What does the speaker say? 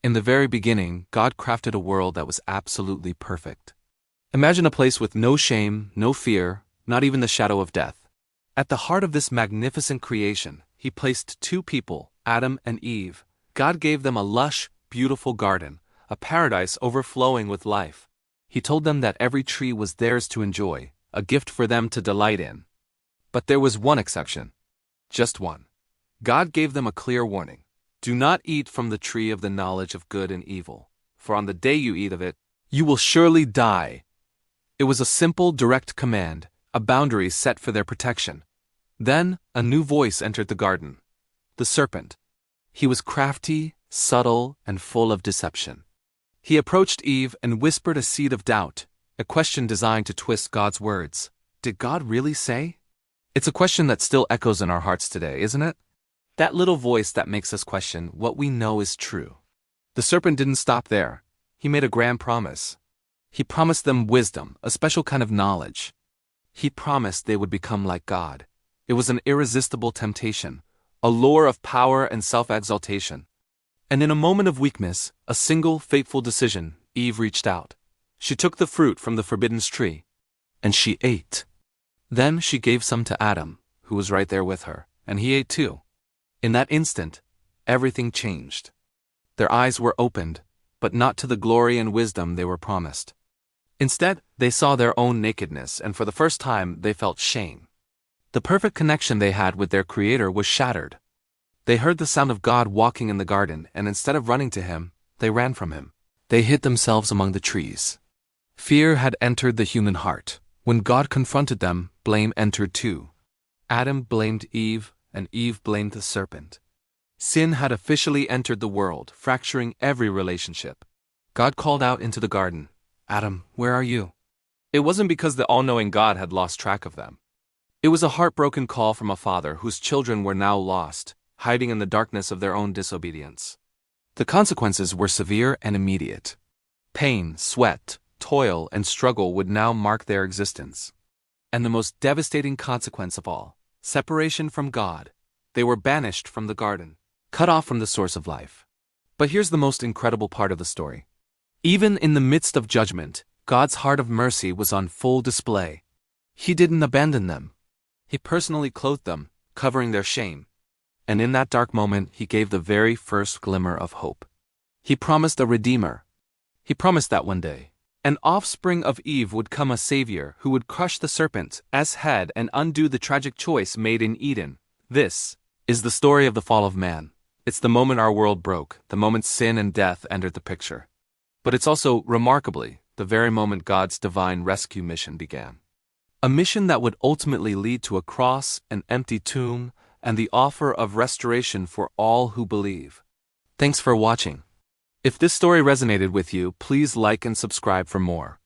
In the very beginning, God crafted a world that was absolutely perfect. Imagine a place with no shame, no fear, not even the shadow of death. At the heart of this magnificent creation, He placed two people, Adam and Eve. God gave them a lush, beautiful garden, a paradise overflowing with life. He told them that every tree was theirs to enjoy, a gift for them to delight in. But there was one exception. Just one. God gave them a clear warning. Do not eat from the tree of the knowledge of good and evil, for on the day you eat of it, you will surely die. It was a simple, direct command, a boundary set for their protection. Then, a new voice entered the garden. The serpent. He was crafty, subtle, and full of deception. He approached Eve and whispered a seed of doubt, a question designed to twist God's words. Did God really say? It's a question that still echoes in our hearts today, isn't it? That little voice that makes us question what we know is true. The serpent didn't stop there. He made a grand promise. He promised them wisdom, a special kind of knowledge. He promised they would become like God. It was an irresistible temptation, a lure of power and self-exaltation. And in a moment of weakness, a single fateful decision, Eve reached out. She took the fruit from the forbidden tree, and she ate. Then she gave some to Adam, who was right there with her, and he ate too. In that instant, everything changed. Their eyes were opened, but not to the glory and wisdom they were promised. Instead, they saw their own nakedness, and for the first time, they felt shame. The perfect connection they had with their Creator was shattered. They heard the sound of God walking in the garden, and instead of running to Him, they ran from Him. They hid themselves among the trees. Fear had entered the human heart. When God confronted them, blame entered too. Adam blamed Eve, and Eve blamed the serpent. Sin had officially entered the world, fracturing every relationship. God called out into the garden, "Adam, where are you?" It wasn't because the all-knowing God had lost track of them. It was a heartbroken call from a father whose children were now lost, hiding in the darkness of their own disobedience. The consequences were severe and immediate. Pain, sweat, toil, and struggle would now mark their existence. And the most devastating consequence of all, separation from God. They were banished from the garden, cut off from the source of life. But here's the most incredible part of the story. Even in the midst of judgment, God's heart of mercy was on full display. He didn't abandon them. He personally clothed them, covering their shame. And in that dark moment, He gave the very first glimmer of hope. He promised a Redeemer. He promised that one day, an offspring of Eve would come a Savior who would crush the serpent as head and undo the tragic choice made in Eden. This is the story of the fall of man. It's the moment our world broke, the moment sin and death entered the picture. But it's also, remarkably, the very moment God's divine rescue mission began. A mission that would ultimately lead to a cross, an empty tomb, and the offer of restoration for all who believe. Thanks for watching. If this story resonated with you, please like and subscribe for more.